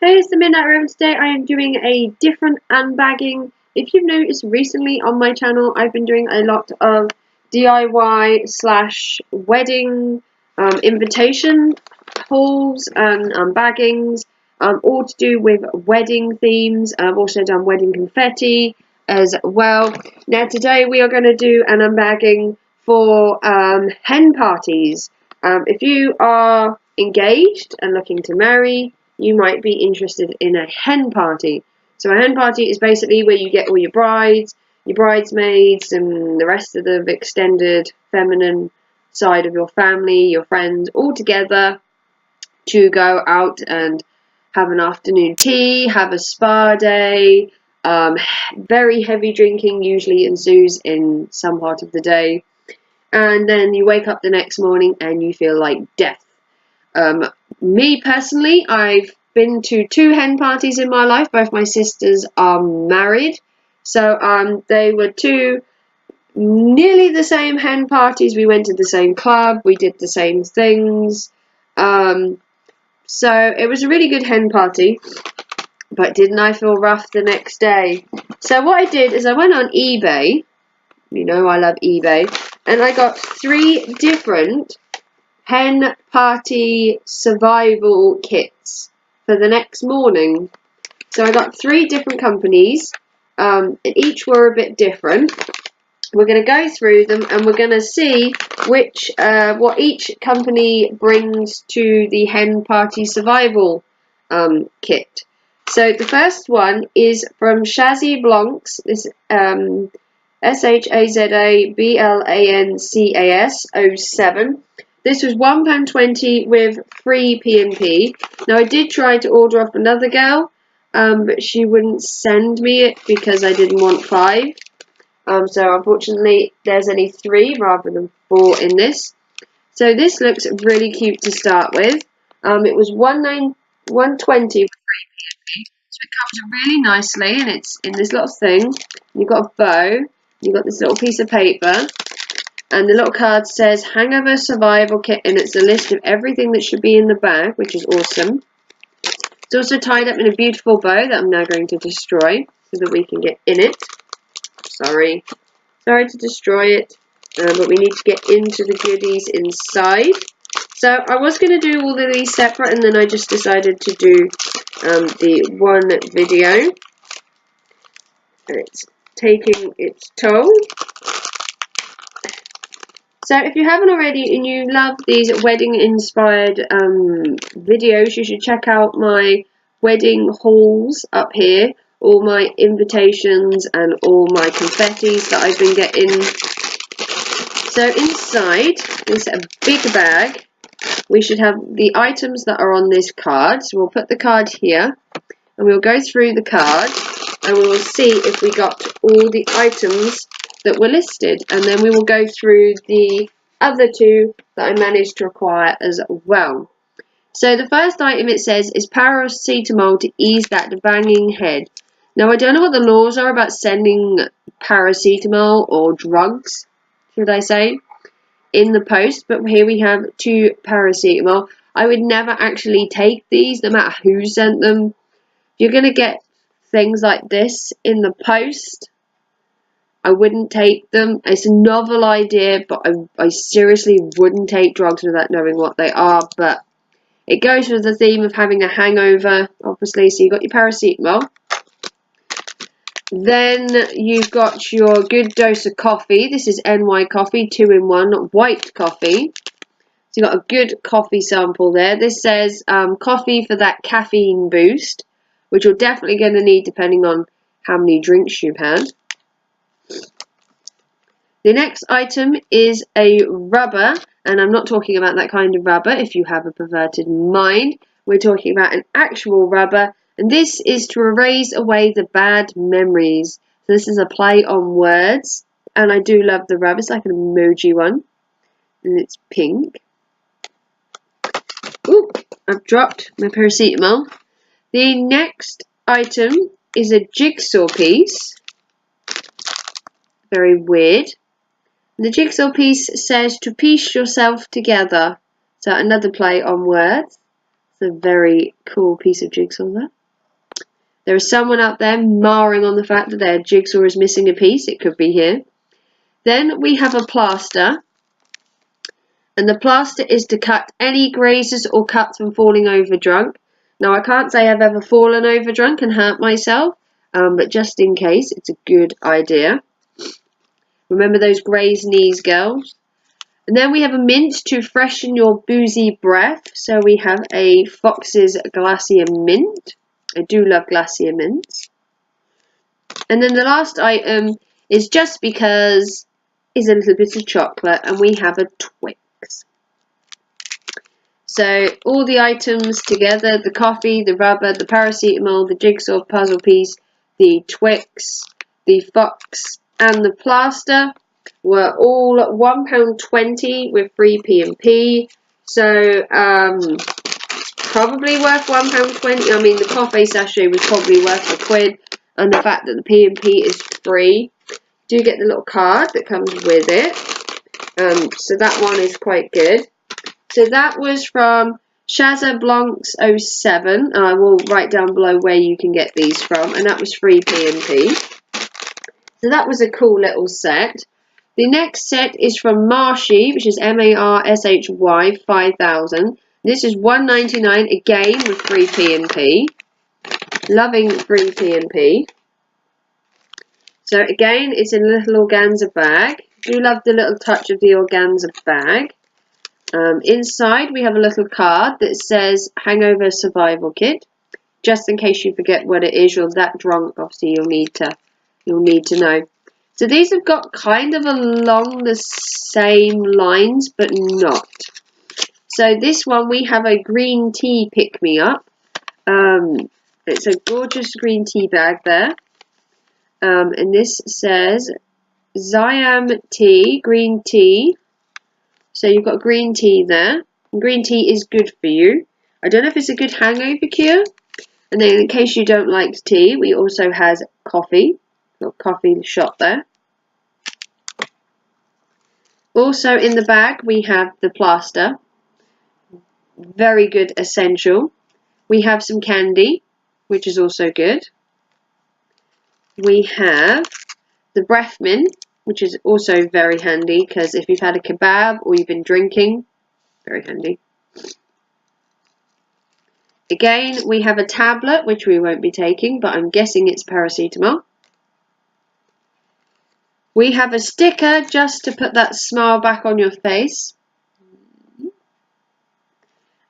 Hey, it's the Midnight Room. Today I am doing a different unbagging. If you've noticed recently on my channel, I've been doing a lot of DIY slash wedding invitation hauls and unbaggings, all to do with wedding themes. I've also done wedding confetti as well. Now today we are going to do an unbagging for hen parties. If you are engaged and looking to marry, you might be interested in a hen party. So a hen party is basically where you get all your brides, your bridesmaids, and the rest of the extended feminine side of your family, your friends, all together to go out and have an afternoon tea, have a spa day. Very heavy drinking usually ensues in some part of the day. And then you wake up the next morning and you feel like death. Me personally, I've been to 2 hen parties in my life. Both my sisters are married, so they were 2 nearly the same hen parties. We went to the same club, we did the same things, so it was a really good hen party. But didn't I feel rough the next day? So what I did is I went on eBay. You know I love eBay, and I got 3 different hen party survival kits for the next morning. So I got 3 different companies, and each were a bit different. We're going to go through them and we're going to see what each company brings to the hen party survival kit. So the first one is from Chazy Blancs. This SHAZABLANCAS 07. This was £1.20 with free P&P. Now I did try to order off another girl, but she wouldn't send me it because I didn't want 5. So unfortunately there's only 3 rather than 4 in this. So this looks really cute to start with. It was £1.20 with free P&P. So it comes really nicely, and it's in this little thing. You've got a bow, you've got this little piece of paper, and the little card says Hangover Survival Kit, and it's a list of everything that should be in the bag, which is awesome. It's also tied up in a beautiful bow that I'm now going to destroy so that we can get in it. Sorry to destroy it, but we need to get into the goodies inside. So I was going to do all of these separate, and then I just decided to do the one video, and it's taking its toll. So if you haven't already and you love these wedding inspired videos, you should check out my wedding hauls up here, all my invitations and all my confettis that I've been getting. So inside this big bag, we should have the items that are on this card. So we'll put the card here and we'll go through the card and we will see if we got all the items that were listed, and then we will go through the other 2 that I managed to acquire as well. So the first item, it says, is paracetamol to ease that banging head. Now I don't know what the laws are about sending paracetamol or drugs, should I say, in the post, but here we have 2 paracetamol. I would never actually take these, no matter who sent them. If you're going to get things like this in the post, I wouldn't take them. It's a novel idea, but I seriously wouldn't take drugs without knowing what they are. But it goes with the theme of having a hangover, obviously. So you've got your paracetamol. Then you've got your good dose of coffee. This is NY coffee, 2-in-1, white coffee. So you've got a good coffee sample there. This says coffee for that caffeine boost, which you're definitely going to need depending on how many drinks you've had. The next item is a rubber, and I'm not talking about that kind of rubber if you have a perverted mind. We're talking about an actual rubber, and this is to erase away the bad memories. So this is a play on words, and I do love the rubber. It's like an emoji one, and it's pink. Ooh, I've dropped my paracetamol. The next item is a jigsaw piece. Very weird. The jigsaw piece says to piece yourself together. So another play on words. It's a very cool piece of jigsaw there. There is someone out there marring on the fact that their jigsaw is missing a piece. It could be here. Then we have a plaster. And the plaster is to cut any grazes or cuts from falling over drunk. Now, I can't say I've ever fallen over drunk and hurt myself. But just in case, it's a good idea. Remember those grazed knees, girls. And then we have a mint to freshen your boozy breath. So we have a Fox's Glacier Mint. I do love Glacier mints. And then the last item is just because is a little bit of chocolate, and we have a Twix. So all the items together, the coffee, the rubber, the paracetamol, the jigsaw puzzle piece, the Twix, the Fox and the plaster were all £1.20 with free P&P. So probably worth £1.20. I mean, the coffee sachet was probably worth £1, and the fact that the P&P is free. You do get the little card that comes with it. So that one is quite good. So that was from Shazza Blancs 07. I will write down below where you can get these from, and that was free P&P. So that was a cool little set. The next set is from Marshy, which is MARSHY 5000. This is £1.99 again with free P&P. Loving free P&P. So again, it's in a little organza bag. Do love the little touch of the organza bag. Inside we have a little card that says Hangover Survival Kit. Just in case you forget what it is, you're that drunk, obviously you'll need to know. So these have got kind of along the same lines, but not. So this one we have a green tea pick-me-up. It's a gorgeous green tea bag there. And this says Siam tea, green tea. So you've got green tea there. And green tea is good for you. I don't know if it's a good hangover cure. And then in case you don't like tea, we also has coffee. Got coffee shot there. Also in the bag we have the plaster. Very good essential. We have some candy, which is also good. We have the breath mint, which is also very handy because if you've had a kebab or you've been drinking, very handy. Again, we have a tablet, which we won't be taking, but I'm guessing it's paracetamol. We have a sticker just to put that smile back on your face.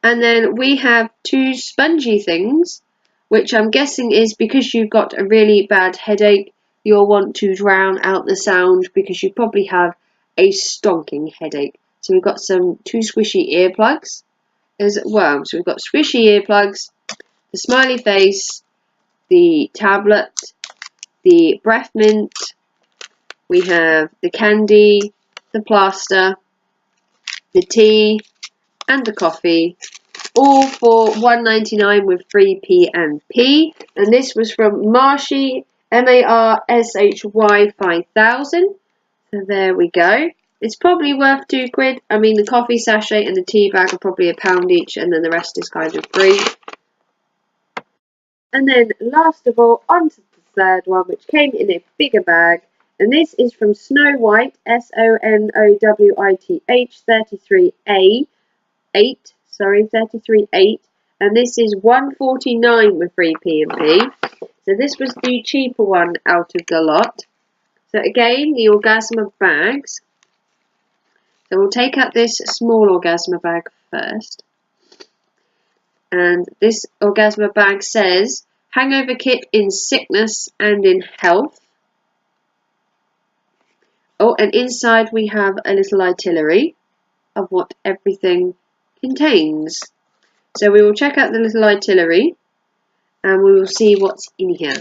And then we have two spongy things, which I'm guessing is because you've got a really bad headache, you'll want to drown out the sound because you probably have a stonking headache. So we've got two squishy earplugs as well. So we've got squishy earplugs, the smiley face, the tablet, the breath mint, we have the candy, the plaster, the tea and the coffee, all for £1.99 with free P&P. And this was from Marshy, MARSHY 5000. So there we go. It's probably worth £2. I mean, the coffee sachet and the tea bag are probably £1 each, and then the rest is kind of free. And then last of all, onto the third one, which came in a bigger bag. And this is from Snow White, SONOWITH 33A 8. Sorry, 33.8, and this is £1.49 with free P&P. So this was the cheaper one out of the lot. So again, the Orgasma bags. So we'll take out this small Orgasma bag first. And this Orgasma bag says, Hangover Kit in Sickness and in Health. Oh, and inside we have a little itinerary of what everything contains. So we will check out the little itinerary and we will see what's in here.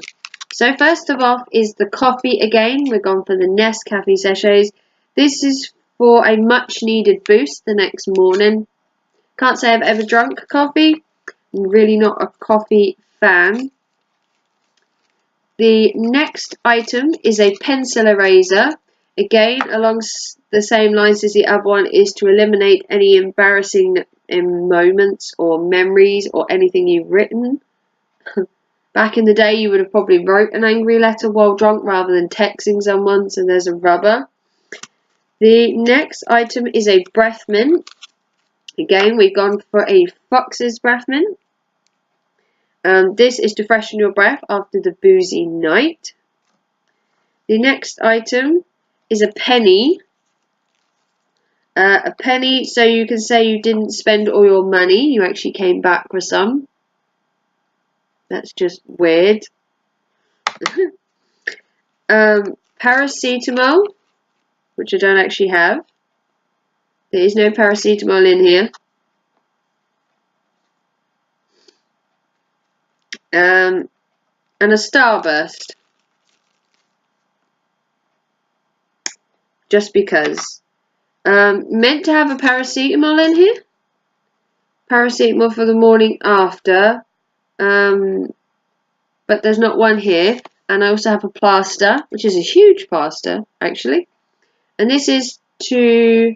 So first of all is the coffee again. We're gone for the Nescafe sachets. This is for a much needed boost the next morning. Can't say I've ever drunk coffee. I'm really not a coffee fan. The next item is a pencil eraser. Again, the same lines as the other one, is to eliminate any embarrassing moments or memories or anything you've written. Back in the day, you would have probably wrote an angry letter while drunk rather than texting someone, so there's a rubber. The next item is a breath mint. Again, we've gone for a fox's breath mint. This is to freshen your breath after the boozy night. The next item is a penny. A penny, so you can say you didn't spend all your money, you actually came back for some. That's just weird. Paracetamol, which I don't actually have. There is no paracetamol in here. And a starburst. Just because. Meant to have a paracetamol in here. Paracetamol for the morning after. But there's not one here. And I also have a plaster, which is a huge plaster, actually. And this is to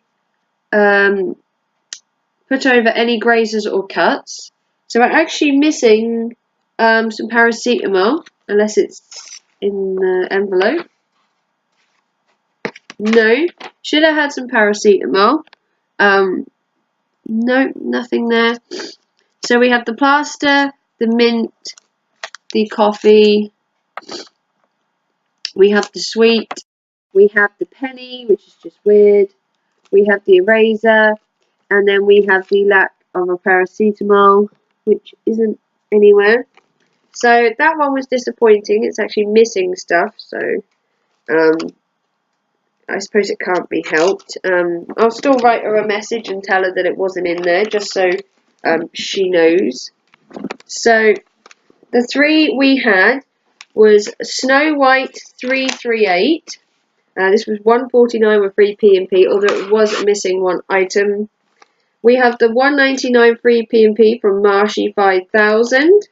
put over any grazes or cuts. So we're actually missing some paracetamol, unless it's in the envelope. No, should have had some paracetamol. No, nothing there. So we have the plaster, the mint, the coffee, we have the sweet, we have the penny, which is just weird, we have the eraser, and then we have the lack of a paracetamol, which isn't anywhere. So that one was disappointing. It's actually missing stuff, so I suppose it can't be helped. I'll still write her a message and tell her that it wasn't in there, just so she knows. So the three we had was Snow White 338. This was 149 with free P&P, although it was missing one item. We have the 199 free P&P from Marshy 5000.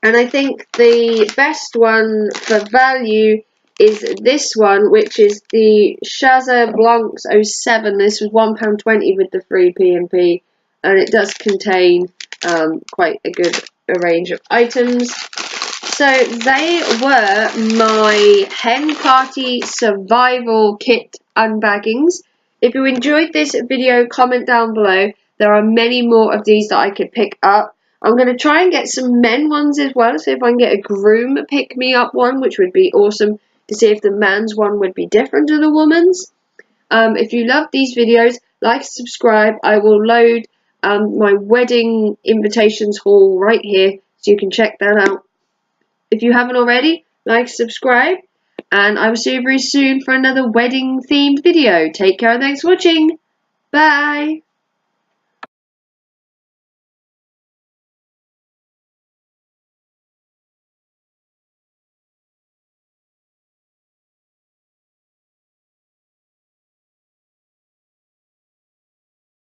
And I think the best one for value is this one, which is the Chaza Blancs 07. This was £1.20 with the free P&P, and it does contain quite a good range of items. So they were my Hen Party Survival Kit unbaggings. If you enjoyed this video, comment down below. There are many more of these that I could pick up. I'm going to try and get some men ones as well, so if I can get a groom pick me up one, which would be awesome, to see if the man's one would be different to the woman's. If you love these videos, like, subscribe. I will load my wedding invitations haul right here, so you can check that out. If you haven't already, like, subscribe, and I will see you very soon for another wedding themed video. Take care and thanks for watching. Bye.